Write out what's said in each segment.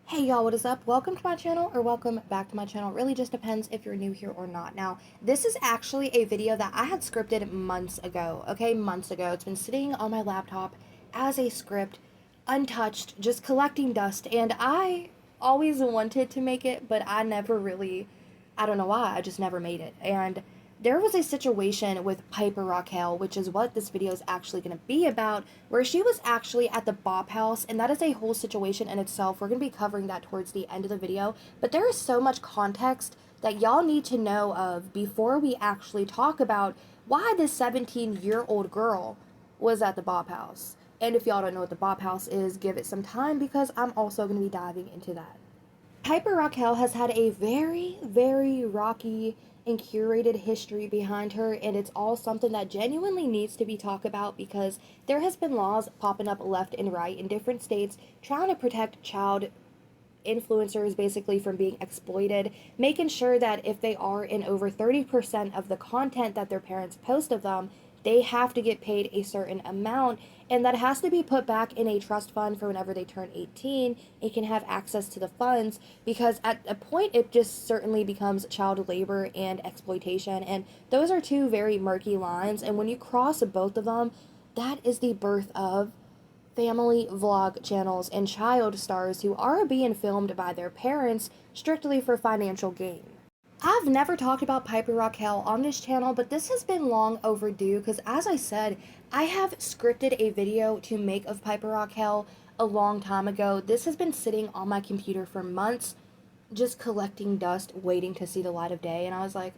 Hey y'all, what is up? Welcome to my channel, or welcome back to my channel. It really just depends if you're new here or not. Now, this is actually a video that I had scripted months ago, okay? Months ago. It's been sitting on my laptop as a script, untouched, just collecting dust, and I always wanted to make it, but I never really, I don't know why, I just never made it. And there was a situation with Piper Rockelle, which is what this video is actually going to be about, where she was actually at the Bop House, and that is a whole situation in itself. We're going to be covering that towards the end of the video, but there is so much context that y'all need to know of before we actually talk about why this 17-year-old girl was at the Bop House. And if y'all don't know what the Bop House is, give it some time because I'm also going to be diving into that. Piper Rockelle has had a very, very rocky and curated history behind her, and it's all something that genuinely needs to be talked about because there has been laws popping up left and right in different states trying to protect child influencers basically from being exploited, making sure that if they are in over 30% of the content that their parents post of them, they have to get paid a certain amount, and that has to be put back in a trust fund for whenever they turn 18 and can have access to the funds, because at a point it just certainly becomes child labor and exploitation, and those are two very murky lines, and when you cross both of them, that is the birth of family vlog channels and child stars who are being filmed by their parents strictly for financial gain. I've never talked about Piper Rockelle on this channel, but this has been long overdue because, as I said, I have scripted a video to make of Piper Rockelle a long time ago. This has been sitting on my computer for months, just collecting dust, waiting to see the light of day, and I was like,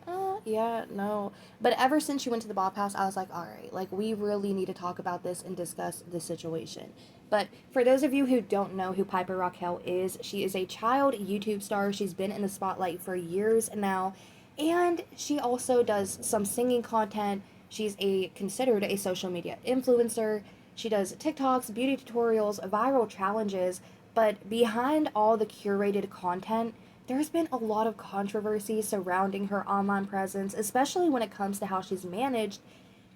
yeah, no. But ever since she went to the Bop House, I was like, alright, like, we really need to talk about this and discuss the situation. But for those of you who don't know who Piper Rockelle is, she is a child YouTube star. She's been in the spotlight for years now, and she also does some singing content. She's considered a social media influencer. She does TikToks, beauty tutorials, viral challenges, but behind all the curated content, there's been a lot of controversy surrounding her online presence, especially when it comes to how she's managed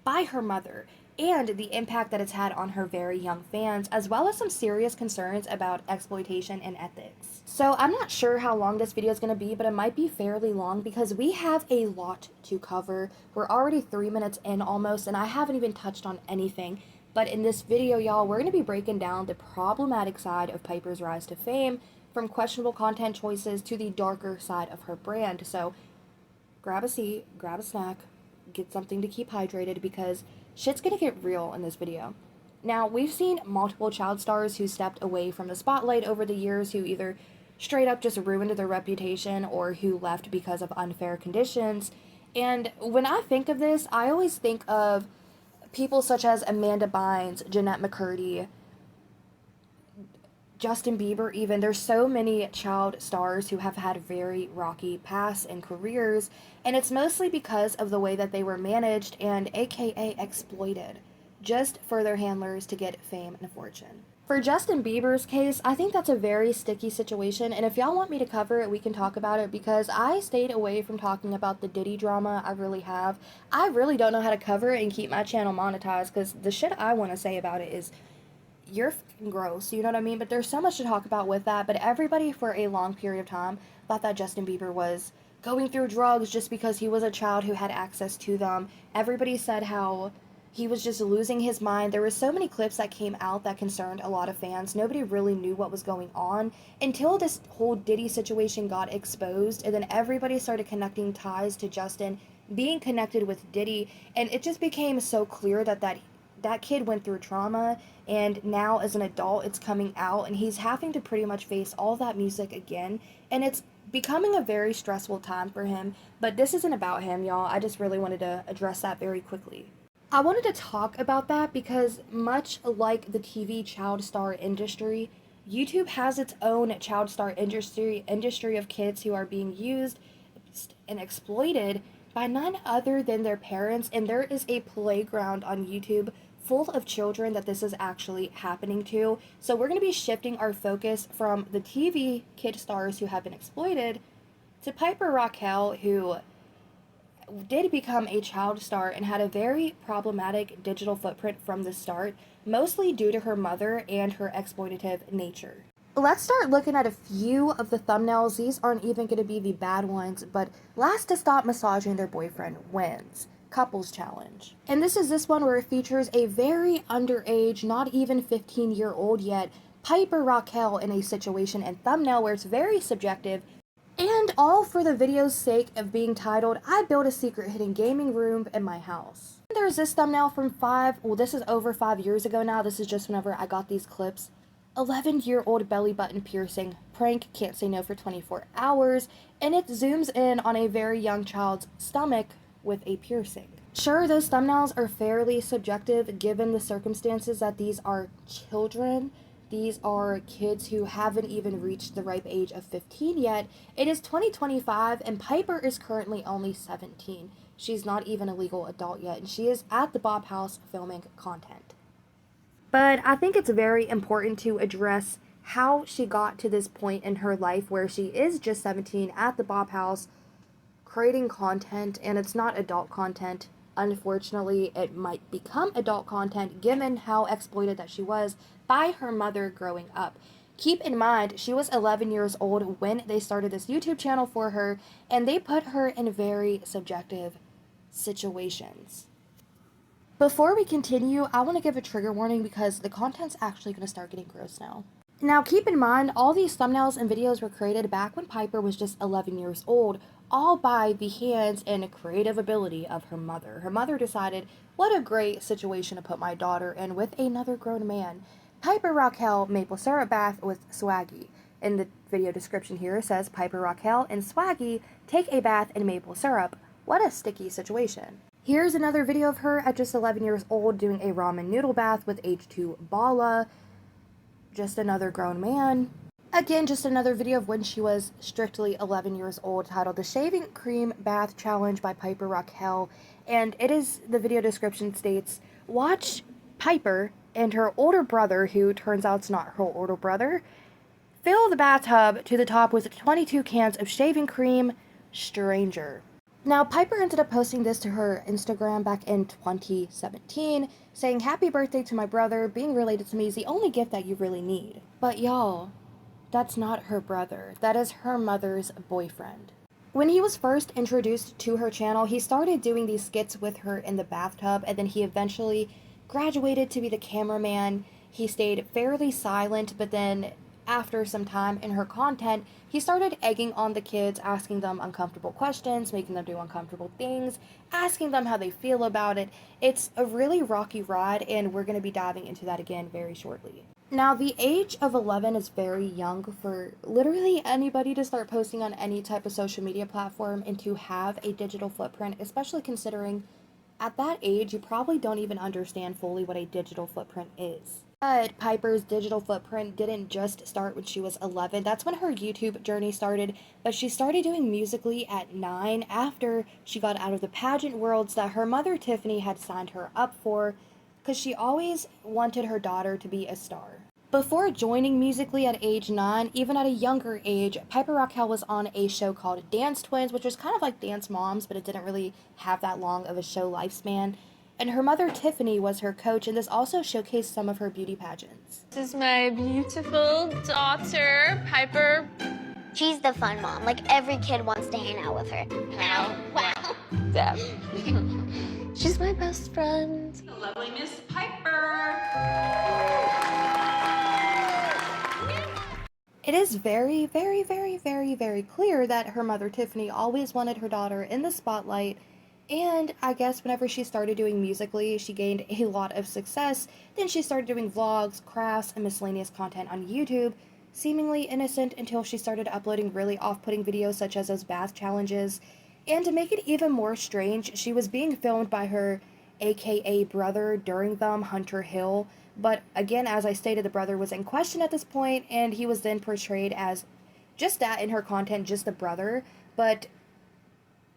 by her mother and the impact that it's had on her very young fans, as well as some serious concerns about exploitation and ethics. So I'm not sure how long this video is going to be, but it might be fairly long because we have a lot to cover. We're already 3 minutes in almost, and I haven't even touched on anything. But in this video, y'all, we're going to be breaking down the problematic side of Piper's rise to fame, from questionable content choices to the darker side of her brand. So grab a seat, grab a snack, get something to keep hydrated because shit's gonna get real in this video. Now, we've seen multiple child stars who stepped away from the spotlight over the years, who either straight up just ruined their reputation or who left because of unfair conditions. And when I think of this, I always think of people such as Amanda Bynes, Jeanette McCurdy, Justin Bieber even. There's so many child stars who have had very rocky pasts and careers, and it's mostly because of the way that they were managed and aka exploited just for their handlers to get fame and fortune. For Justin Bieber's case, I think that's a very sticky situation, and if y'all want me to cover it, we can talk about it because I stayed away from talking about the Diddy drama. I really have. I really don't know how to cover it and keep my channel monetized because the shit I want to say about it is you're fucking gross, you know what I mean? But there's so much to talk about with that. But everybody for a long period of time thought that Justin Bieber was going through drugs just because he was a child who had access to them. Everybody said how he was just losing his mind. There were so many clips that came out that concerned a lot of fans. Nobody really knew what was going on until this whole Diddy situation got exposed, and then everybody started connecting ties to Justin being connected with Diddy, and it just became so clear that kid went through trauma, and now as an adult it's coming out and he's having to pretty much face all that music again, and it's becoming a very stressful time for him. But this isn't about him, y'all. I just really wanted to address that very quickly. I wanted to talk about that because much like the TV child star industry, YouTube has its own child star industry of kids who are being used and exploited by none other than their parents, and there is a playground on YouTube full of children that this is actually happening to. So we're going to be shifting our focus from the TV kid stars who have been exploited to Piper Rockelle, who did become a child star and had a very problematic digital footprint from the start, mostly due to her mother and her exploitative nature. Let's start looking at a few of the thumbnails. These aren't even going to be the bad ones, but last to stop massaging their boyfriend wins. Couples challenge. And this one where it features a very underage, not even 15-year-old yet, Piper Rockelle in a situation and thumbnail where it's very subjective, and all for the video's sake of being titled, I built a secret hidden gaming room in my house. There's this thumbnail from this is over 5 years ago now. This is just whenever I got these clips. 11-year-old belly button piercing, prank, can't say no for 24 hours, and it zooms in on a very young child's stomach with a piercing. Sure, those thumbnails are fairly subjective given the circumstances that these are children. These are kids who haven't even reached the ripe age of 15 yet. It is 2025 and Piper is currently only 17. She's not even a legal adult yet, and she is at the Bop House filming content. But I think it's very important to address how she got to this point in her life where she is just 17 at the Bop House creating content, and it's not adult content. Unfortunately, it might become adult content given how exploited that she was by her mother growing up. Keep in mind, she was 11 years old when they started this YouTube channel for her, and they put her in very subjective situations. Before we continue, I want to give a trigger warning because the content's actually going to start getting gross now. Now, keep in mind, all these thumbnails and videos were created back when Piper was just 11 years old, all by the hands and creative ability of her mother. Her mother decided, what a great situation to put my daughter in with another grown man. Piper Rockelle maple syrup bath with Swaggy. In the video description here, it says Piper Rockelle and Swaggy take a bath in maple syrup. What a sticky situation. Here's another video of her at just 11 years old doing a ramen noodle bath with H2 Bala. Just another grown man. Again, just another video of when she was strictly 11 years old titled The Shaving Cream Bath Challenge by Piper Rockelle. And the video description states, watch Piper and her older brother, who turns out it's not her older brother, fill the bathtub to the top with 22 cans of shaving cream. Stranger. Now, Piper ended up posting this to her Instagram back in 2017, saying, happy birthday to my brother, being related to me is the only gift that you really need. But y'all, that's not her brother. That is her mother's boyfriend. When he was first introduced to her channel, he started doing these skits with her in the bathtub, and then he eventually graduated to be the cameraman. He stayed fairly silent, but then after some time in her content, he started egging on the kids, asking them uncomfortable questions, making them do uncomfortable things, asking them how they feel about it. It's a really rocky ride, and we're going to be diving into that again very shortly. Now, the age of 11 is very young for literally anybody to start posting on any type of social media platform and to have a digital footprint, especially considering at that age, you probably don't even understand fully what a digital footprint is. But Piper's digital footprint didn't just start when she was 11. That's when her YouTube journey started, but she started doing Musical.ly at 9 after she got out of the pageant worlds that her mother Tiffany had signed her up for, because she always wanted her daughter to be a star. Before joining Musical.ly at age 9, even at a younger age, Piper Rockelle was on a show called Dance Twins, which was kind of like Dance Moms, but it didn't really have that long of a show lifespan. And her mother, Tiffany, was her coach, and this also showcased some of her beauty pageants. This is my beautiful daughter, Piper. She's the fun mom. Like, every kid wants to hang out with her. Wow. Wow. Deb. She's my best friend. The lovely Miss Piper. It is very, very, very, very, very clear that her mother, Tiffany, always wanted her daughter in the spotlight. And I guess whenever she started doing Musical.ly, she gained a lot of success. Then she started doing vlogs, crafts, and miscellaneous content on YouTube, seemingly innocent until she started uploading really off-putting videos such as those bath challenges. And to make it even more strange, she was being filmed by her aka brother during them, Hunter Hill. But again, as I stated, the brother was in question at this point, and he was then portrayed as just that in her content, just the brother. But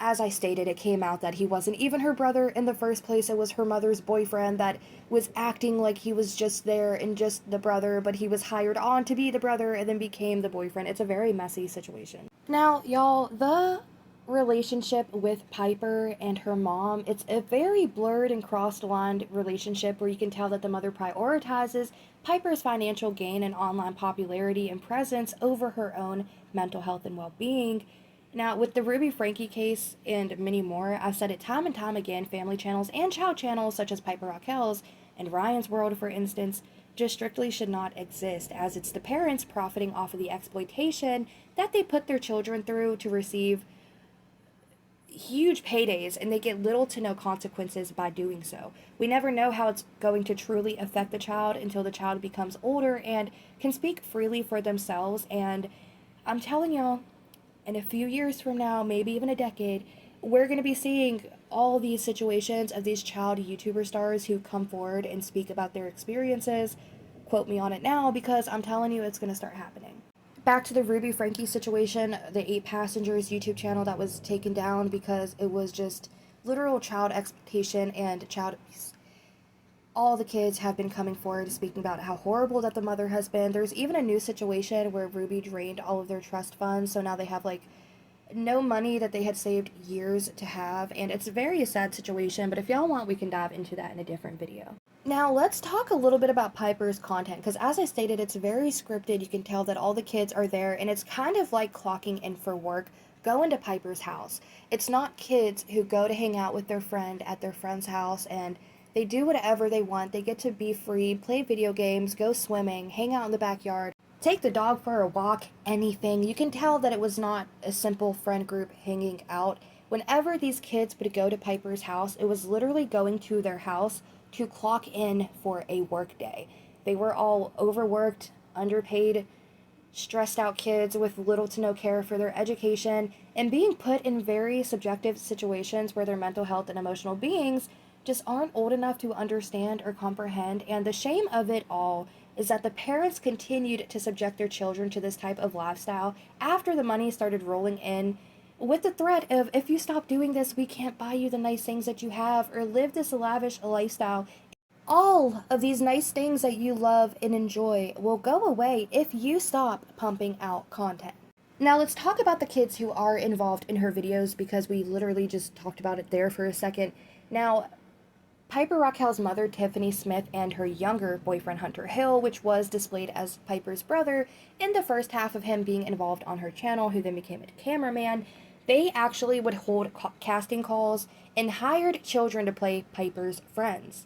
as I stated, it came out that he wasn't even her brother in the first place. It was her mother's boyfriend that was acting like he was just there and just the brother, but he was hired on to be the brother and then became the boyfriend. It's a very messy situation. Now, y'all, the relationship with Piper and her mom, it's a very blurred and crossed-lined relationship where you can tell that the mother prioritizes Piper's financial gain and online popularity and presence over her own mental health and well-being. Now, with the Ruby Frankie case and many more, I've said it time and time again, family channels and child channels such as Piper Rockelle's and Ryan's World, for instance, just strictly should not exist, as it's the parents profiting off of the exploitation that they put their children through to receive huge paydays, and they get little to no consequences by doing so. We never know how it's going to truly affect the child until the child becomes older and can speak freely for themselves. And I'm telling y'all, in a few years from now, maybe even a decade, we're going to be seeing all these situations of these child YouTuber stars who come forward and speak about their experiences. Quote me on it now, because I'm telling you it's going to start happening. Back to the Ruby Frankie situation, the 8 Passengers YouTube channel that was taken down because it was just literal child exploitation and child abuse. All the kids have been coming forward speaking about how horrible that the mother has been. There's even a new situation where Ruby drained all of their trust funds, so now they have like no money that they had saved years to have, and it's a very sad situation, but if y'all want, we can dive into that in a different video. Now, let's talk a little bit about Piper's content, because as I stated, it's very scripted. You can tell that all the kids are there, and it's kind of like clocking in for work, going to Piper's house. It's not kids who go to hang out with their friend at their friend's house, and they do whatever they want. They get to be free, play video games, go swimming, hang out in the backyard, take the dog for a walk, anything. You can tell that it was not a simple friend group hanging out. Whenever these kids would go to Piper's house, it was literally going to their house to clock in for a work day. They were all overworked, underpaid, stressed out kids with little to no care for their education, and being put in very subjective situations where their mental health and emotional beings just aren't old enough to understand or comprehend. And the shame of it all is that the parents continued to subject their children to this type of lifestyle after the money started rolling in, with the threat of, if you stop doing this, we can't buy you the nice things that you have or live this lavish lifestyle. All of these nice things that you love and enjoy will go away if you stop pumping out content. Now let's talk about the kids who are involved in her videos, because we literally just talked about it there for a second. Now, Piper Rockelle's mother, Tiffany Smith, and her younger boyfriend, Hunter Hill, which was displayed as Piper's brother in the first half of him being involved on her channel, who then became a cameraman, they actually would hold casting calls and hired children to play Piper's friends.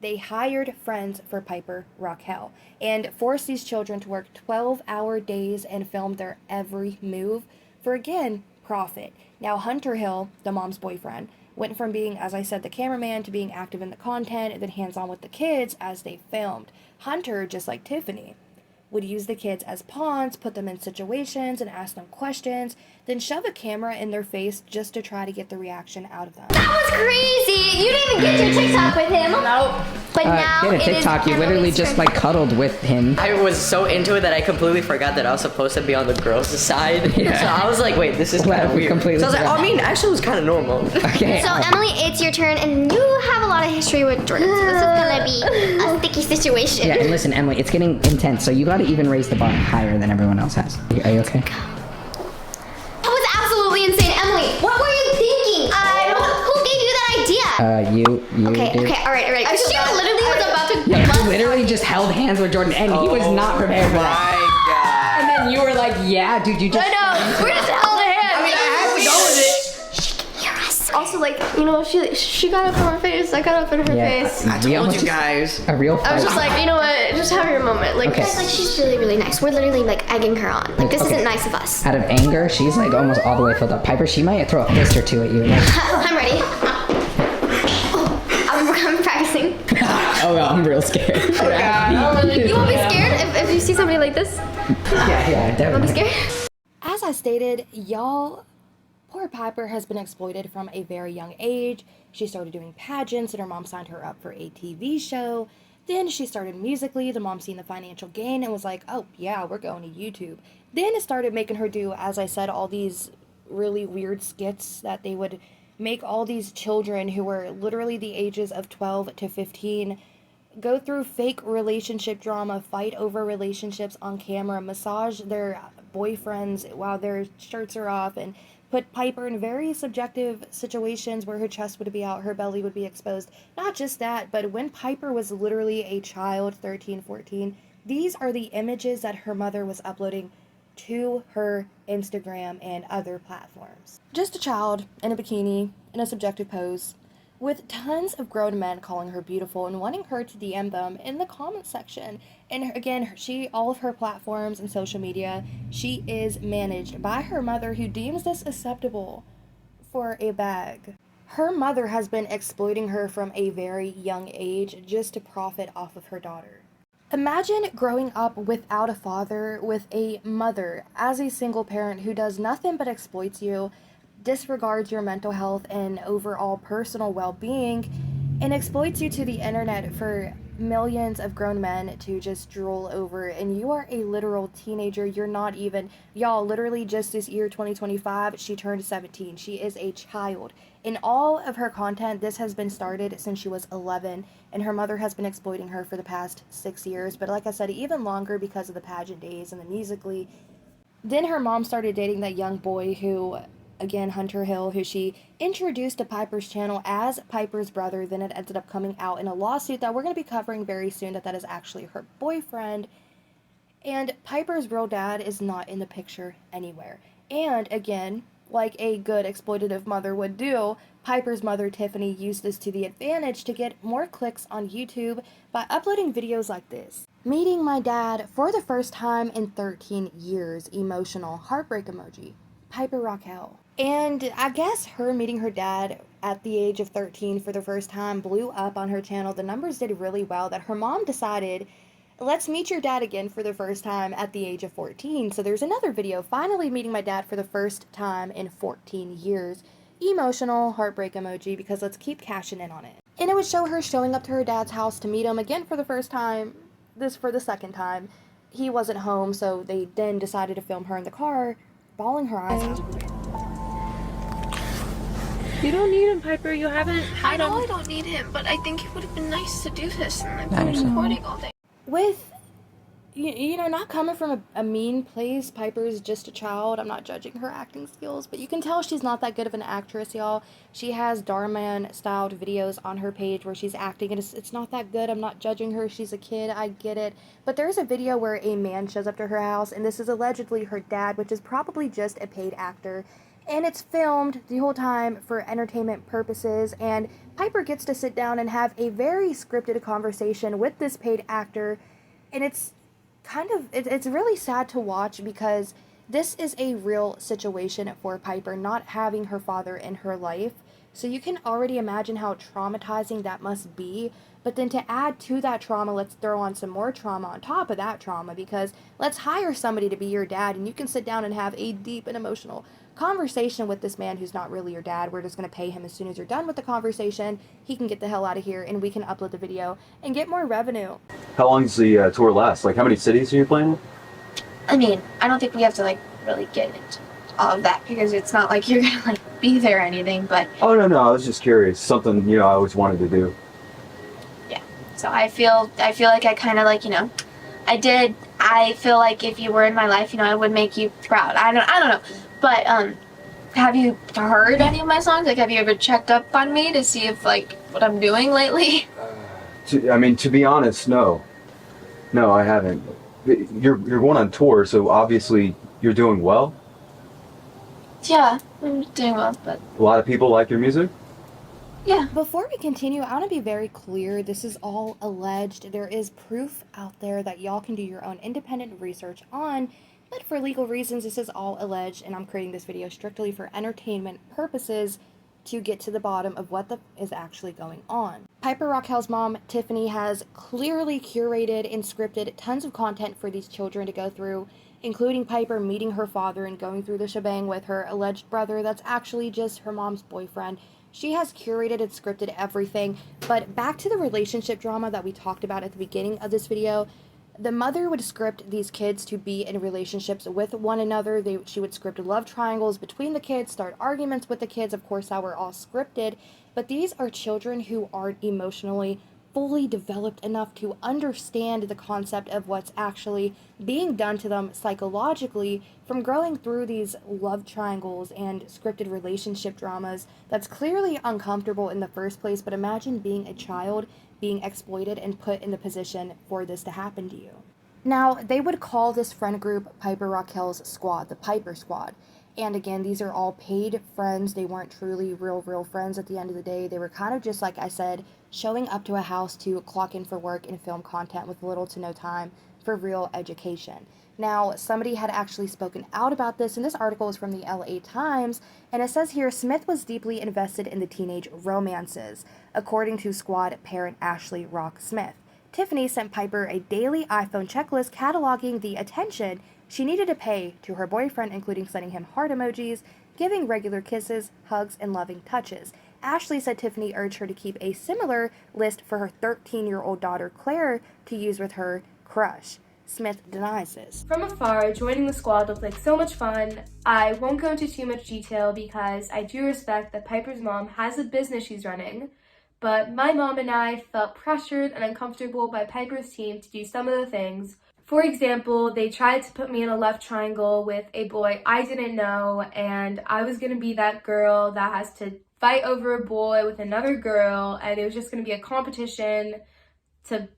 They hired friends for Piper Rockelle and forced these children to work 12-hour days and film their every move for, again, profit. Now, Hunter Hill, the mom's boyfriend, went from being, as I said, the cameraman to being active in the content and then hands-on with the kids as they filmed. Hunter, just like Tiffany, would use the kids as pawns, put them in situations and ask them questions, then shove a camera in their face just to try to get the reaction out of them. That was crazy! You didn't even get your TikTok with him! Nope. But now get a it is TikTok. You literally Emily's just turn. like cuddled with him. I was so into it that I completely forgot that I was supposed to be on the girls' side. Yeah. So I was like, wait, this is kind Well, of weird. completely So I was like, forgot. I mean, actually it was kind of normal. Okay. So Emily, it's your turn, and you have a lot of history with Jordan, so this is gonna be a sticky situation. Yeah, and listen, Emily, it's getting intense, so you gotta even raise the bar higher than everyone else has. Are you okay? That was absolutely insane. Emily, what were you thinking? Who gave you that idea? You Okay, did. all right. She literally was about to Yeah, bust you literally just held hands with Jordan, and he was not prepared for that. My And then you were like, yeah, dude, you just... I know, we're just held hands. I mean, I had to go with it. Hear us. Also, like, you know, she got up in her face. I got up in her Yeah. face. I We told almost you just- guys. A real fight. I was just like, you know what? Just have your moment. Like, Okay. Guys, like, she's really, really nice. We're literally, like, egging her on. Like, this Okay. isn't nice of us. Out of anger, she's like almost all the way filled up. Piper, she might throw a fist or two at you. Like, I'm ready. I'm practicing. oh, well, I'm real scared. you won't be scared if you see somebody like this? Yeah, definitely. Scared? As I stated, y'all, poor Piper has been exploited from a very young age. She started doing pageants and her mom signed her up for a TV show. Then she started Musically. The mom seen the financial gain and was like, oh yeah, we're going to YouTube. Then it started making her do, as I said, all these really weird skits that they would make all these children who were literally the ages of 12 to 15 go through fake relationship drama, fight over relationships on camera, massage their boyfriends while their shirts are off, and put Piper in very subjective situations where her chest would be out, her belly would be exposed. Not just that, but when Piper was literally a child, 13, 14, these are the images that her mother was uploading to her Instagram and other platforms. Just a child in a bikini, in a subjective pose, with tons of grown men calling her beautiful and wanting her to DM them in the comment section. And again, all of her platforms and social media, she is managed by her mother, who deems this acceptable for a bag. Her mother has been exploiting her from a very young age just to profit off of her daughter. Imagine growing up without a father, with a mother as a single parent who does nothing but exploits you, disregards your mental health and overall personal well-being, and exploits you to the internet for millions of grown men to just drool over. And you are a literal teenager. You're not even, y'all, literally just this year 2025 she turned 17. She is a child. In all of her content, this has been started since she was 11, and her mother has been exploiting her for the past 6 years, but like I said, even longer because of the pageant days and the Musically. Then her mom started dating that young boy who, again, Hunter Hill, who she introduced to Piper's channel as Piper's brother. Then it ended up coming out in a lawsuit that we're going to be covering very soon, that is actually her boyfriend. And Piper's real dad is not in the picture anywhere. And again, like a good exploitative mother would do, Piper's mother, Tiffany, used this to the advantage to get more clicks on YouTube by uploading videos like this. Meeting my dad for the first time in 13 years, emotional, heartbreak emoji, Piper Rockelle. And I guess her meeting her dad at the age of 13 for the first time blew up on her channel. The numbers did really well that her mom decided, let's meet your dad again for the first time at the age of 14. So there's another video, finally meeting my dad for the first time in 14 years. Emotional, heartbreak emoji, because let's keep cashing in on it. And it would show her showing up to her dad's house to meet him again for the first time, this for the second time. He wasn't home, so they then decided to film her in the car, bawling her eyes out. You don't need him, Piper. You haven't I had know him. I don't need him, but I think it would have been nice to do this and I like understand. recording all day. With, you know, not coming from a mean place, Piper's just a child. I'm not judging her acting skills, but you can tell she's not that good of an actress, y'all. She has Darman-styled videos on her page where she's acting, and it's not that good. I'm not judging her. She's a kid. I get it. But there's a video where a man shows up to her house, and this is allegedly her dad, which is probably just a paid actor. And it's filmed the whole time for entertainment purposes, and Piper gets to sit down and have a very scripted conversation with this paid actor, and it's kind of, it's really sad to watch because this is a real situation for Piper, not having her father in her life. So you can already imagine how traumatizing that must be. But then to add to that trauma, let's throw on some more trauma on top of that trauma, because let's hire somebody to be your dad and you can sit down and have a deep and emotional conversation with this man who's not really your dad. We're just going to pay him as soon as you're done with the conversation. He can get the hell out of here and we can upload the video and get more revenue. How long does the tour last? Like, how many cities are you playing? I mean, I don't think we have to like really get into all of that because it's not like you're gonna like be there or anything, but Oh, no, I was just curious. Something, I always wanted to do. yeah. So I feel like I kind of like, I feel like if you were in my life, I would make you proud. I don't know. But have you heard any of my songs? Like, have you ever checked up on me to see if like what I'm doing lately? To be honest, no. No, I haven't. You're going on tour, so obviously you're doing well. Yeah, I'm doing well, but A lot of people like your music. yeah. Before we continue, I want to be very clear. This is all alleged. There is proof out there that y'all can do your own independent research on. But for legal reasons, this is all alleged, and I'm creating this video strictly for entertainment purposes to get to the bottom of what is actually going on. Piper Rockelle's mom, Tiffany, has clearly curated and scripted tons of content for these children to go through, including Piper meeting her father and going through the shebang with her alleged brother that's actually just her mom's boyfriend. She has curated and scripted everything. But back to the relationship drama that we talked about at the beginning of this video. The mother would script these kids to be in relationships with one another. She would script love triangles between the kids, start arguments with the kids. Of course, that were all scripted. But these are children who aren't emotionally fully developed enough to understand the concept of what's actually being done to them psychologically from growing through these love triangles and scripted relationship dramas that's clearly uncomfortable in the first place. But imagine being a child being exploited and put in the position for this to happen to you. Now, they would call this friend group Piper Rockelle's squad, the Piper Squad. And again, these are all paid friends. They weren't truly real friends at the end of the day. They were kind of just, like I said, showing up to a house to clock in for work and film content with little to no time for real education. Now, somebody had actually spoken out about this, and this article is from the LA Times, and it says here, Smith was deeply invested in the teenage romances, according to squad parent Ashley Rock Smith. Tiffany sent Piper a daily iPhone checklist cataloging the attention she needed to pay to her boyfriend, including sending him heart emojis, giving regular kisses, hugs, and loving touches. Ashley said Tiffany urged her to keep a similar list for her 13-year-old daughter, Claire, to use with her crush. Smith denies this. From afar, joining the squad looked like so much fun. I won't go into too much detail because I do respect that Piper's mom has a business she's running, but my mom and I felt pressured and uncomfortable by Piper's team to do some of the things. For example, they tried to put me in a love triangle with a boy I didn't know, and I was going to be that girl that has to fight over a boy with another girl, and it was just going to be a competition to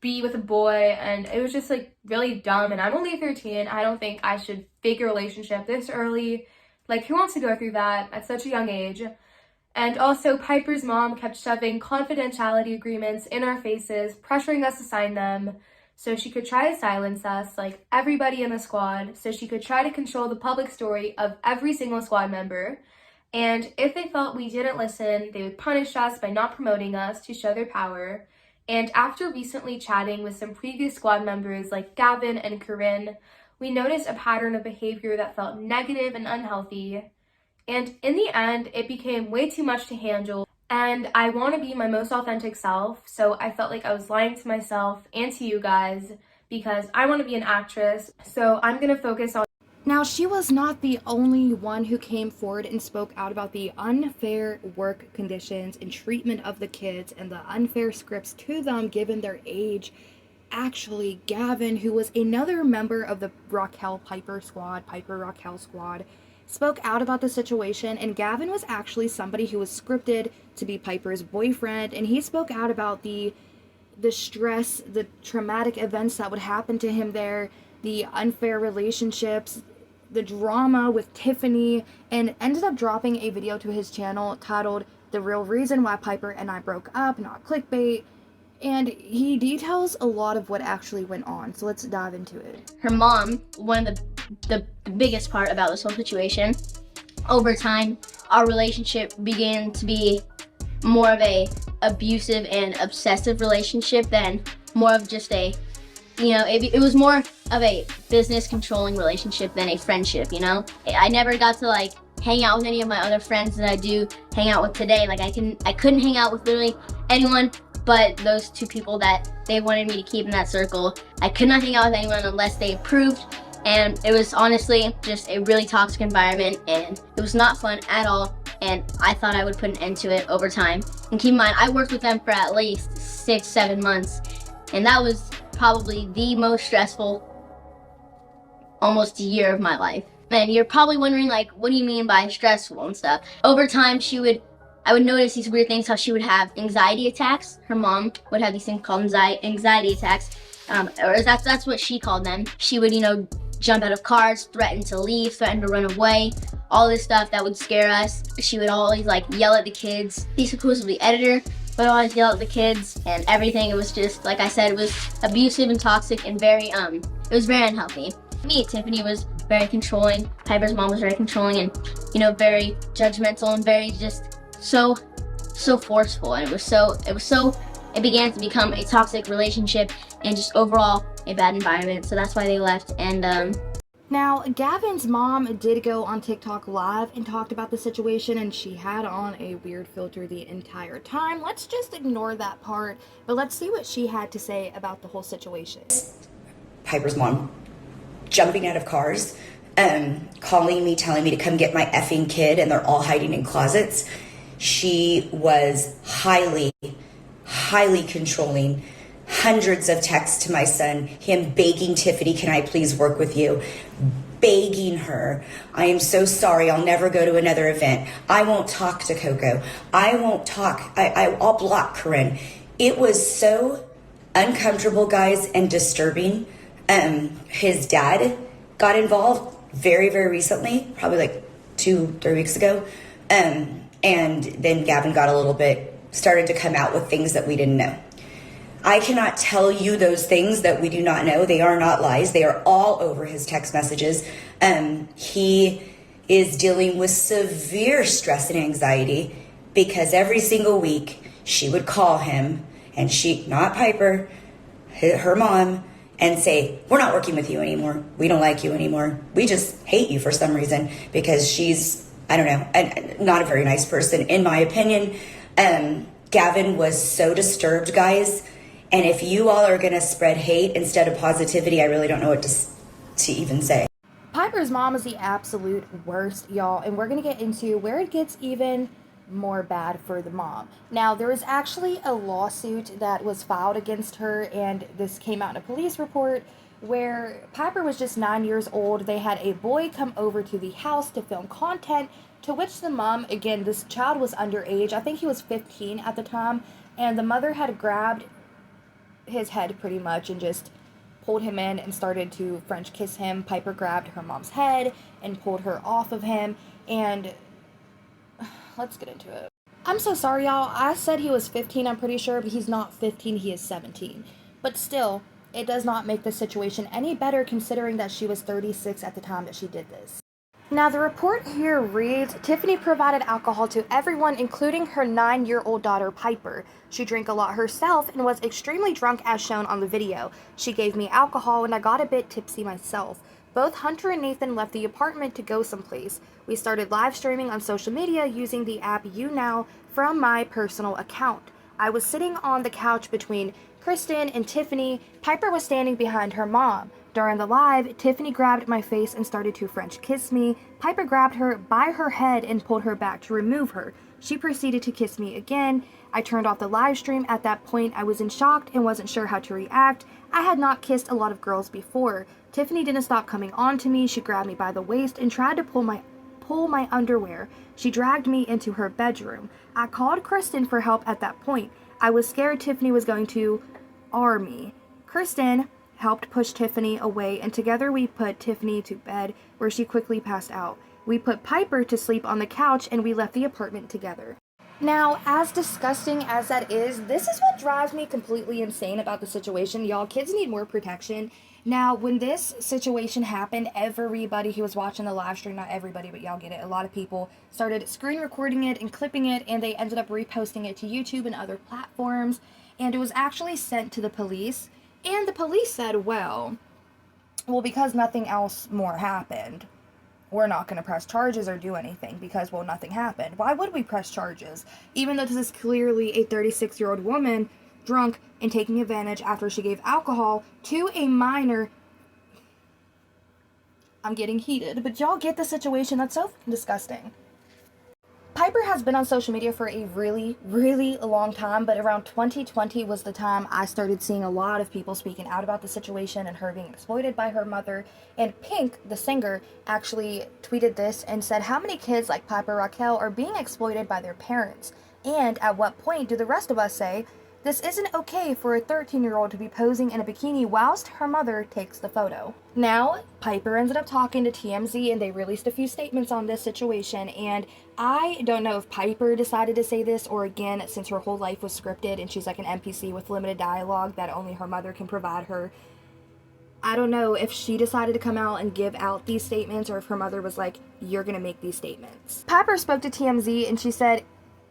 be with a boy, and it was just like really dumb. And I'm only 13. I don't think I should fake a relationship this early. Like, who wants to go through that at such a young age? And also, Piper's mom kept shoving confidentiality agreements in our faces, pressuring us to sign them so she could try to silence us, like everybody in the squad, so she could try to control the public story of every single squad member. And if they felt we didn't listen, they would punish us by not promoting us to show their power. And after recently chatting with some previous squad members like Gavin and Corinne, we noticed a pattern of behavior that felt negative and unhealthy. And in the end, it became way too much to handle. And I want to be my most authentic self, so I felt like I was lying to myself and to you guys because I want to be an actress, so I'm going to focus on. Now, she was not the only one who came forward and spoke out about the unfair work conditions and treatment of the kids and the unfair scripts to them given their age. Actually, Gavin, who was another member of the Rockelle Piper Rockelle squad, spoke out about the situation, and Gavin was actually somebody who was scripted to be Piper's boyfriend, and he spoke out about the stress, the traumatic events that would happen to him there, the unfair relationships, the drama with Tiffany, and ended up dropping a video to his channel titled "The Real Reason Why Piper and I Broke Up, Not Clickbait," and he details a lot of what actually went on, so let's dive into it. Her mom, one of the biggest part about this whole situation, over time, our relationship began to be more of a abusive and obsessive relationship than more of just a, it was more of a business controlling relationship than a friendship, I never got to like hang out with any of my other friends that I do hang out with today. Like I couldn't hang out with literally anyone but those two people that they wanted me to keep in that circle. I could not hang out with anyone unless they approved, and it was honestly just a really toxic environment, and it was not fun at all, and I thought I would put an end to it over time. And keep in mind, I worked with them for at least 6-7 months, and that was probably the most stressful almost year of my life. And you're probably wondering, like, what do you mean by stressful and stuff? Over time, I would notice these weird things, how she would have anxiety attacks. Her mom would have these things called anxiety attacks, or that's what she called them. She would, jump out of cars, threaten to leave, threaten to run away, all this stuff that would scare us. She would always yell at the kids. The supposedly editor would always yell at the kids and everything. It was just, like I said, it was abusive and toxic and very, it was very unhealthy. Me, Tiffany was very controlling. Piper's mom was very controlling and, very judgmental and very just so forceful. And it began to become a toxic relationship and just overall a bad environment. So that's why they left. And now, Gavin's mom did go on TikTok live and talked about the situation, and she had on a weird filter the entire time. Let's just ignore that part, but let's see what she had to say about the whole situation. Piper's mom jumping out of cars, calling me, telling me to come get my effing kid, and they're all hiding in closets. She was highly highly controlling, hundreds of texts to my son, him begging Tiffany, can I please work with you? Begging her, I am so sorry, I'll never go to another event. I won't talk to Coco. I won't talk. I'll block Corinne. It was so uncomfortable, guys, and disturbing. His dad got involved very, very recently, probably like 2-3 weeks ago. And then Gavin got a little bit, started to come out with things that we didn't know. I cannot tell you those things that we do not know. They are not lies. They are all over his text messages. He is dealing with severe stress and anxiety because every single week she would call him and she, not Piper, her mom, and say, we're not working with you anymore. We don't like you anymore. We just hate you for some reason because she's, I don't know, not a very nice person, in my opinion. Gavin was so disturbed, guys. And if you all are going to spread hate instead of positivity, I really don't know what to even say. Piper's mom is the absolute worst, y'all, and we're going to get into where it gets even more bad for the mom. Now, there was actually a lawsuit that was filed against her, and this came out in a police report where Piper was just 9 years old. They had a boy come over to the house to film content, to which the mom, again, this child was underage. I think he was 15 at the time, and the mother had grabbed his head pretty much and just pulled him in and started to French kiss him. Piper grabbed her mom's head and pulled her off of him, and let's get into it. I'm so sorry, y'all. I said he was 15, I'm pretty sure, but he's not 15, he is 17. But still, it does not make the situation any better considering that she was 36 at the time that she did this. Now, the report here reads, Tiffany provided alcohol to everyone, including her 9-year-old daughter, Piper. She drank a lot herself and was extremely drunk as shown on the video. She gave me alcohol and I got a bit tipsy myself. Both Hunter and Nathan left the apartment to go someplace. We started live streaming on social media using the app YouNow from my personal account. I was sitting on the couch between Kristen and Tiffany. Piper was standing behind her mom. During the live, Tiffany grabbed my face and started to French kiss me. Piper grabbed her by her head and pulled her back to remove her. She proceeded to kiss me again. I turned off the live stream. At that point, I was in shock and wasn't sure how to react. I had not kissed a lot of girls before. Tiffany didn't stop coming on to me. She grabbed me by the waist and tried to pull my underwear. She dragged me into her bedroom. I called Kristen for help at that point. I was scared Tiffany was going to R me. Kristen helped push Tiffany away, and together we put Tiffany to bed, where she quickly passed out. We put Piper to sleep on the couch, and we left the apartment together. Now, as disgusting as that is, this is what drives me completely insane about the situation. Y'all, kids need more protection. Now, when this situation happened, everybody who was watching the live stream, not everybody, but y'all get it, a lot of people started screen recording it and clipping it, and they ended up reposting it to YouTube and other platforms, and it was actually sent to the police. And the police said, well, because nothing else more happened, we're not going to press charges or do anything because, well, nothing happened. Why would we press charges? Even though this is clearly a 36-year-old woman drunk and taking advantage after she gave alcohol to a minor. I'm getting heated, but y'all get the situation. That's so disgusting. Piper has been on social media for a really, really long time, but around 2020 was the time I started seeing a lot of people speaking out about the situation and her being exploited by her mother. And Pink, the singer, actually tweeted this and said, how many kids like Piper Rockelle are being exploited by their parents? And at what point do the rest of us say, this isn't okay for a 13-year-old to be posing in a bikini whilst her mother takes the photo. Now, Piper ended up talking to TMZ and they released a few statements on this situation, and I don't know if Piper decided to say this or, again, since her whole life was scripted and she's like an NPC with limited dialogue that only her mother can provide her, I don't know if she decided to come out and give out these statements or if her mother was like, you're gonna make these statements. Piper spoke to TMZ and she said,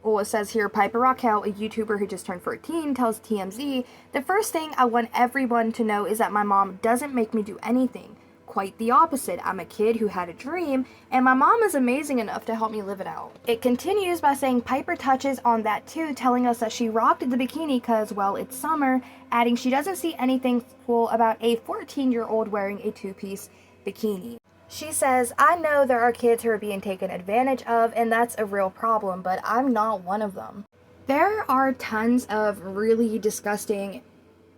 well, it says here, Piper Rockelle, a YouTuber who just turned 14, tells TMZ, the first thing I want everyone to know is that my mom doesn't make me do anything. Quite the opposite. I'm a kid who had a dream, and my mom is amazing enough to help me live it out. It continues by saying Piper touches on that too, telling us that she rocked the bikini because, well, it's summer, adding she doesn't see anything cool about a 14-year-old wearing a two-piece bikini. She says, I know there are kids who are being taken advantage of, and that's a real problem, but I'm not one of them. There are tons of really disgusting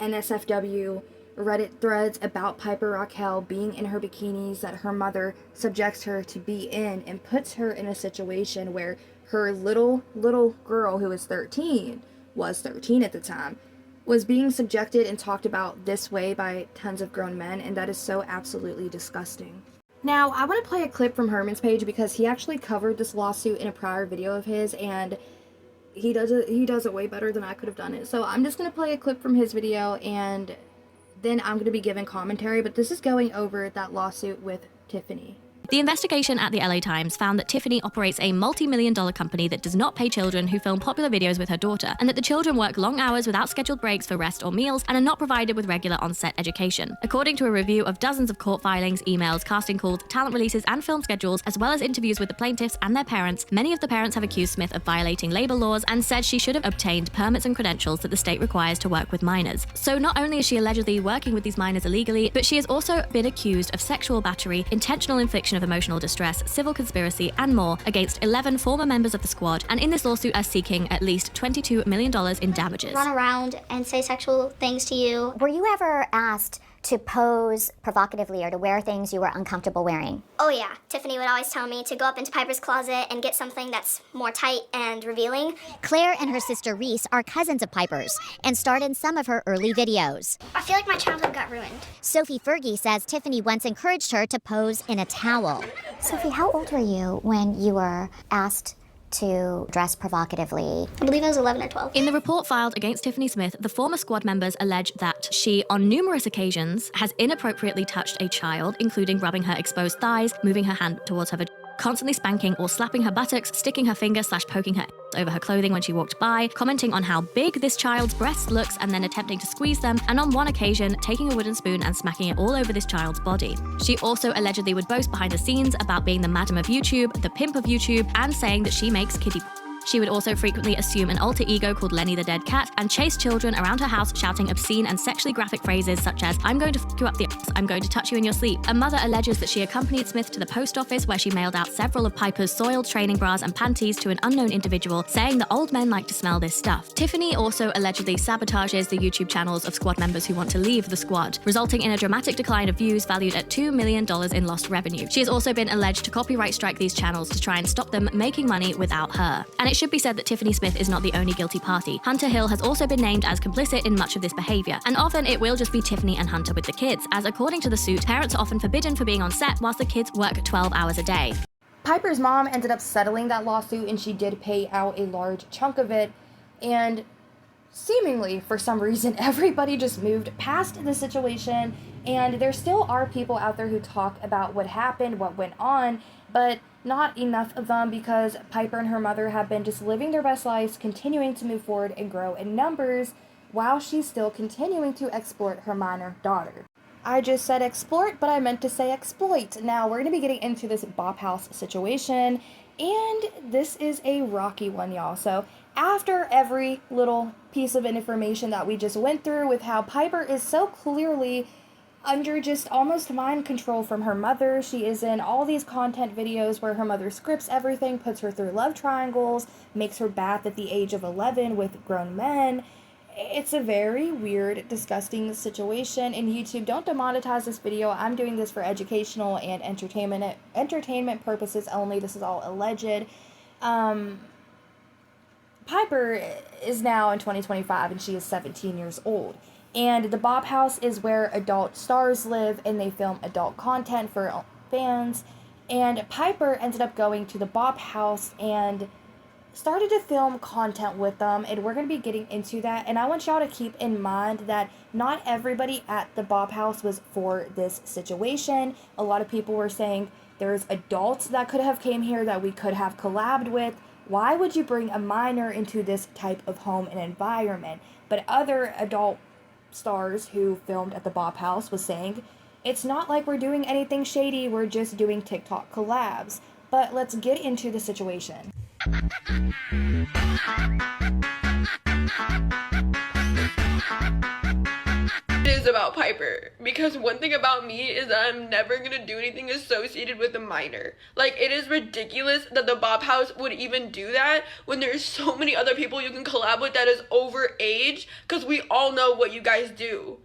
NSFW Reddit threads about Piper Rockelle being in her bikinis that her mother subjects her to be in and puts her in a situation where her little girl, who was 13 at the time, was being subjected and talked about this way by tons of grown men, and that is so absolutely disgusting. Now, I want to play a clip from Herman's page because he actually covered this lawsuit in a prior video of his, and he does it way better than I could have done it. So I'm just going to play a clip from his video, and then I'm going to be giving commentary, but this is going over that lawsuit with Tiffany. The investigation at the LA Times found that Tiffany operates a multi-million-dollar company that does not pay children who film popular videos with her daughter, and that the children work long hours without scheduled breaks for rest or meals and are not provided with regular on-set education. According to a review of dozens of court filings, emails, casting calls, talent releases, and film schedules, as well as interviews with the plaintiffs and their parents, many of the parents have accused Smith of violating labor laws and said she should have obtained permits and credentials that the state requires to work with minors. So not only is she allegedly working with these minors illegally, but she has also been accused of sexual battery, intentional infliction of emotional distress, civil conspiracy, and more against 11 former members of the squad, and in this lawsuit are seeking at least $22 million in damages. Run around and say sexual things to you. Were you ever asked to pose provocatively or to wear things you were uncomfortable wearing? Oh yeah, Tiffany would always tell me to go up into Piper's closet and get something that's more tight and revealing. Claire and her sister Reese are cousins of Piper's and starred in some of her early videos. I feel like my childhood got ruined. Sophie Fergie says Tiffany once encouraged her to pose in a towel. Sophie, how old were you when you were asked to dress provocatively? I believe I was 11 or 12. In the report filed against Tiffany Smith, the former squad members allege that she, on numerous occasions, has inappropriately touched a child, including rubbing her exposed thighs, moving her hand towards her vagina, constantly spanking or slapping her buttocks, sticking her finger / poking her over her clothing when she walked by, commenting on how big this child's breast looks and then attempting to squeeze them, and on one occasion, taking a wooden spoon and smacking it all over this child's body. She also allegedly would boast behind the scenes about being the madam of YouTube, the pimp of YouTube, and saying that she makes kiddie. She would also frequently assume an alter ego called Lenny the Dead Cat and chase children around her house shouting obscene and sexually graphic phrases such as, "I'm going to f*** you up the ass, I'm going to touch you in your sleep." A mother alleges that she accompanied Smith to the post office where she mailed out several of Piper's soiled training bras and panties to an unknown individual, saying that old men like to smell this stuff. Tiffany also allegedly sabotages the YouTube channels of squad members who want to leave the squad, resulting in a dramatic decline of views valued at $2 million in lost revenue. She has also been alleged to copyright strike these channels to try and stop them making money without her. And it should be said that Tiffany Smith is not the only guilty party. Hunter Hill has also been named as complicit in much of this behavior, and often it will just be Tiffany and Hunter with the kids, as according to the suit, parents are often forbidden from being on set whilst the kids work 12 hours a day. Piper's mom ended up settling that lawsuit, and she did pay out a large chunk of it, and seemingly, for some reason, everybody just moved past the situation, and there still are people out there who talk about what happened, what went on, but not enough of them, because Piper and her mother have been just living their best lives, continuing to move forward and grow in numbers, while she's still continuing to exploit her minor daughter. I just said exploit, but I meant to say exploit. Now, we're going to be getting into this Bop House situation, and this is a rocky one, y'all. So, after every little piece of information that we just went through with how Piper is so clearly under just almost mind control from her mother. She is in all these content videos where her mother scripts everything, puts her through love triangles, makes her bath at the age of 11 with grown men. It's a very weird, disgusting situation, and YouTube, don't demonetize this video. I'm doing this for educational and entertainment purposes only. This is all alleged. Piper is now in 2025, and she is 17 years old. And the Bop House is where adult stars live, and they film adult content for fans. And Piper ended up going to the Bop House and started to film content with them, and we're going to be getting into that. And I want y'all to keep in mind that not everybody at the Bop House was for this situation. A lot of people were saying there's adults that could have came here that we could have collabed with. Why would you bring a minor into this type of home and environment? But other adult stars who filmed at the Bop House was saying, it's not like we're doing anything shady, we're just doing TikTok collabs. But let's get into the situation. It is about about Piper, because one thing about me is that I'm never gonna do anything associated with a minor. Like, it is ridiculous that the Bop House would even do that when there's so many other people you can collab with that is over age, because we all know what you guys do.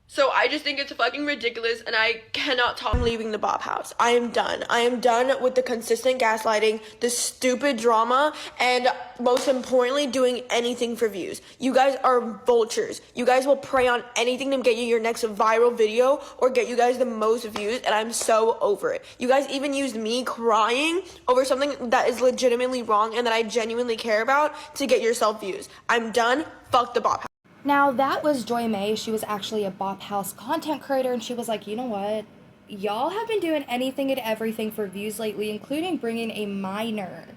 So I just think it's fucking ridiculous, and I cannot talk. I'm leaving the Bop House. I am done. I am done with the consistent gaslighting, the stupid drama, and most importantly, doing anything for views. You guys are vultures. You guys will prey on anything to get you your next viral video or get you guys the most views, and I'm so over it. You guys even used me crying over something that is legitimately wrong and that I genuinely care about to get yourself views. I'm done. Fuck the Bop House. Now, that was Joy May. She was actually a Bop House content creator, and she was like, you know what? Y'all have been doing anything and everything for views lately, including bringing a minor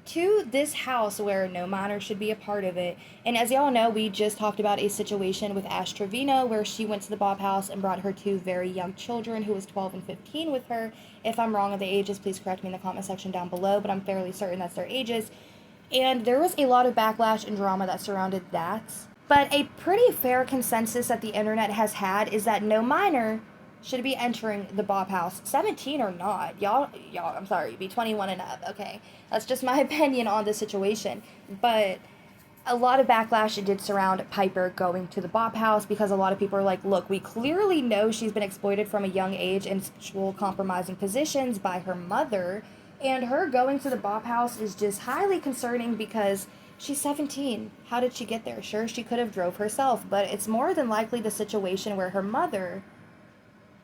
to this house where no minor should be a part of it. And as y'all know, we just talked about a situation with Ash Trevino where she went to the Bop House and brought her two very young children who was 12 and 15 with her. If I'm wrong on the ages, please correct me in the comment section down below, but I'm fairly certain that's their ages. And there was a lot of backlash and drama that surrounded that. But a pretty fair consensus that the internet has had is that no minor should be entering the Bop House, 17 or not. Y'all, I'm sorry, be 21 and up, okay? That's just my opinion on the situation. But a lot of backlash did surround Piper going to the Bop House because a lot of people are like, look, we clearly know she's been exploited from a young age in sexual compromising positions by her mother, and her going to the Bop House is just highly concerning because she's 17. How did she get there? Sure, she could have drove herself, but it's more than likely the situation where her mother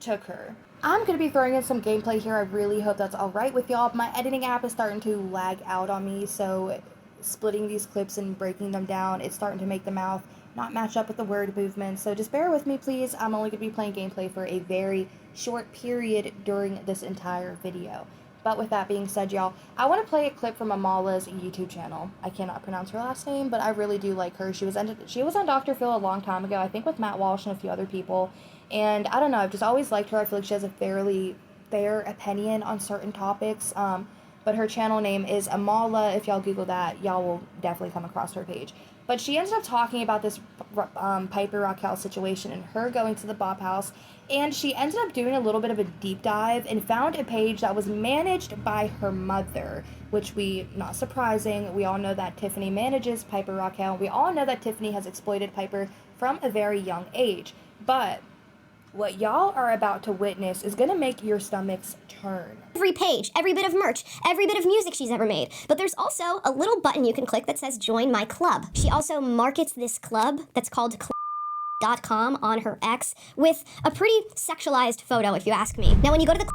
took her. I'm going to be throwing in some gameplay here. I really hope that's alright with y'all. My editing app is starting to lag out on me, so splitting these clips and breaking them down, it's starting to make the mouth not match up with the word movement. So just bear with me, please. I'm only going to be playing gameplay for a very short period during this entire video. But with that being said, y'all, I want to play a clip from Amala's YouTube channel. I cannot pronounce her last name, but I really do like her. She was on Dr. Phil a long time ago, I think with Matt Walsh and a few other people. And I don't know, I've just always liked her. I feel like she has a fairly fair opinion on certain topics. But her channel name is Amala. If y'all Google that, y'all will definitely come across her page. But she ended up talking about this Piper Rockelle situation and her going to the Bop House. And she ended up doing a little bit of a deep dive and found a page that was managed by her mother, which not surprising, we all know that Tiffany manages Piper Rockelle. We all know that Tiffany has exploited Piper from a very young age. But what y'all are about to witness is gonna make your stomachs turn. Every page, every bit of merch, every bit of music she's ever made. But there's also a little button you can click that says join my club. She also markets this club that's called .com on her X with a pretty sexualized photo, if you ask me. Now, when you go to the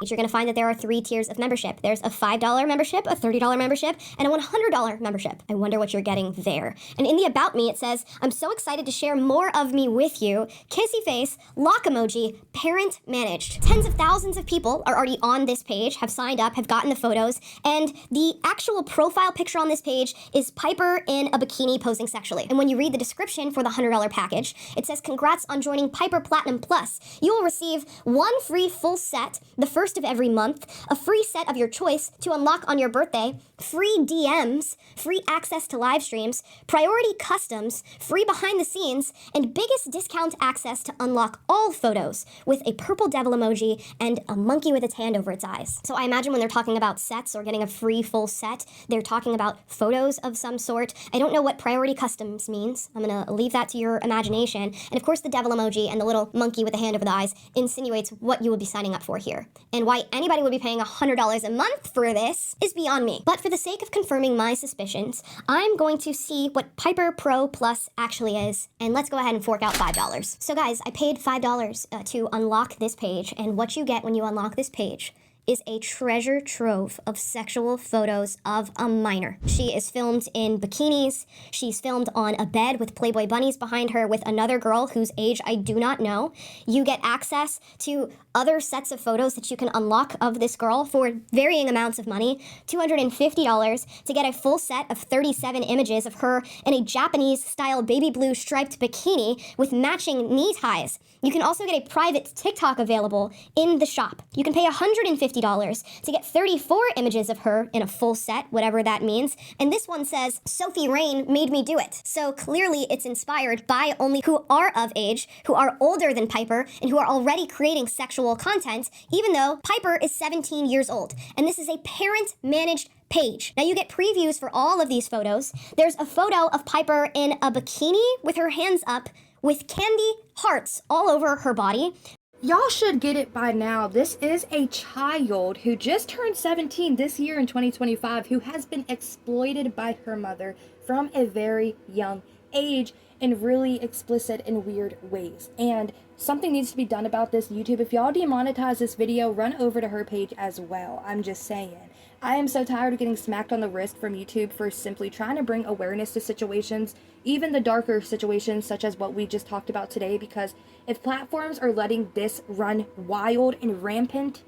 you're going to find that there are 3 tiers of membership. There's a $5 membership, a $30 membership, and a $100 membership. I wonder what you're getting there. And in the About Me, it says, I'm so excited to share more of me with you. Kissy face, lock emoji, parent managed. Tens of thousands of people are already on this page, have signed up, have gotten the photos, and the actual profile picture on this page is Piper in a bikini posing sexually. And when you read the description for the $100 package, it says, congrats on joining Piper Platinum Plus. You will receive 1 free full set, the first of every month, a free set of your choice to unlock on your birthday, free DMs, free access to live streams, priority customs, free behind the scenes, and biggest discount access to unlock all photos with a purple devil emoji and a monkey with its hand over its eyes. So I imagine when they're talking about sets or getting a free full set, they're talking about photos of some sort. I don't know what priority customs means. I'm gonna leave that to your imagination. And of course the devil emoji and the little monkey with the hand over the eyes insinuates what you will be signing up for here. And why anybody would be paying $100 a month for this is beyond me. But for the sake of confirming my suspicions, I'm going to see what Piper Pro Plus actually is, and let's go ahead and fork out $5. So guys, I paid $5 to unlock this page, and what you get when you unlock this page is a treasure trove of sexual photos of a minor. She is filmed in bikinis. She's filmed on a bed with Playboy bunnies behind her with another girl whose age I do not know. You get access to other sets of photos that you can unlock of this girl for varying amounts of money, $250 to get a full set of 37 images of her in a Japanese-style baby blue striped bikini with matching knee ties. You can also get a private TikTok available in the shop. You can pay $150 to get 34 images of her in a full set, whatever that means. And this one says, Sophie Rain made me do it. So clearly it's inspired by only who are of age, who are older than Piper, and who are already creating sexual content, even though Piper is 17 years old. And this is a parent-managed page. Now you get previews for all of these photos. There's a photo of Piper in a bikini with her hands up with candy hearts all over her body. Y'all should get it by now. This is a child who just turned 17 this year in 2025 who has been exploited by her mother from a very young age in really explicit and weird ways. And something needs to be done about this. YouTube, if y'all demonetize this video, run over to her page as well. I'm just saying. I am so tired of getting smacked on the wrist from YouTube for simply trying to bring awareness to situations, even the darker situations such as what we just talked about today, because if platforms are letting this run wild and rampant,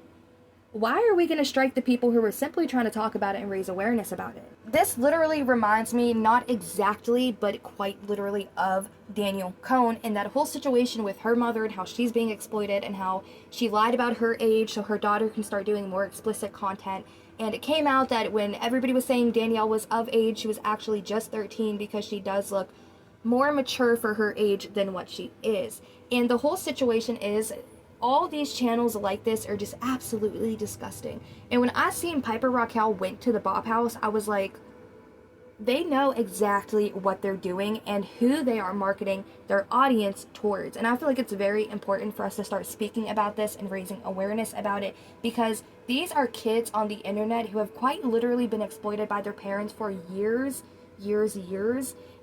why are we going to strike the people who are simply trying to talk about it and raise awareness about it? This literally reminds me, not exactly, but quite literally, of Danielle Cohn and that whole situation with her mother and how she's being exploited and how she lied about her age so her daughter can start doing more explicit content. And it came out that when everybody was saying Danielle was of age, she was actually just 13 because she does look more mature for her age than what she is. And the whole situation is, all these channels like this are just absolutely disgusting. And when I seen Piper Rockelle went to the Bop House, I was like, they know exactly what they're doing and who they are marketing their audience towards. And I feel like it's very important for us to start speaking about this and raising awareness about it, because these are kids on the internet who have quite literally been exploited by their parents for years,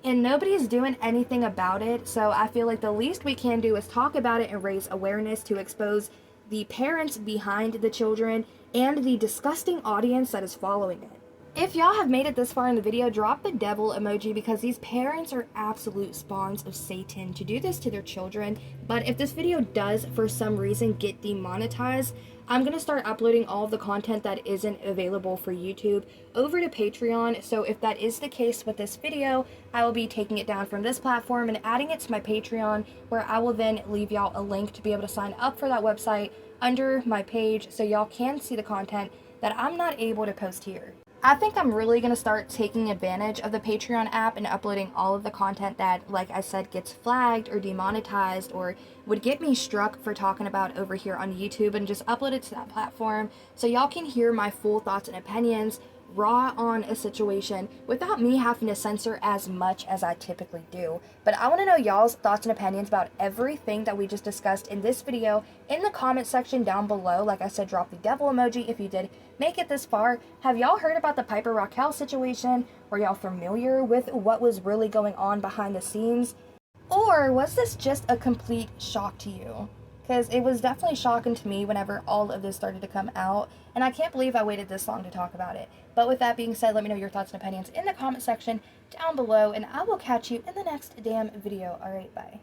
and nobody is doing anything about it. So I feel like the least we can do is talk about it and raise awareness to expose the parents behind the children and the disgusting audience that is following it. If y'all have made it this far in the video, drop the devil emoji, because these parents are absolute spawns of Satan to do this to their children. But if this video does for some reason get demonetized, I'm going to start uploading all of the content that isn't available for YouTube over to Patreon. So if that is the case with this video, I will be taking it down from this platform and adding it to my Patreon, where I will then leave y'all a link to be able to sign up for that website under my page so y'all can see the content that I'm not able to post here. I think I'm really going to start taking advantage of the Patreon app and uploading all of the content that, like I said, gets flagged or demonetized or would get me struck for talking about over here on YouTube, and just upload it to that platform so y'all can hear my full thoughts and opinions raw on a situation without me having to censor as much as I typically do. But I want to know y'all's thoughts and opinions about everything that we just discussed in this video in the comment section down below. Like I said, drop the devil emoji if you did make it this far. Have y'all heard about the Piper Rockelle situation? Were y'all familiar with what was really going on behind the scenes? Or was this just a complete shock to you? Because it was definitely shocking to me whenever all of this started to come out, and I can't believe I waited this long to talk about it. But with that being said, let me know your thoughts and opinions in the comment section down below, and I will catch you in the next damn video. Alright, bye.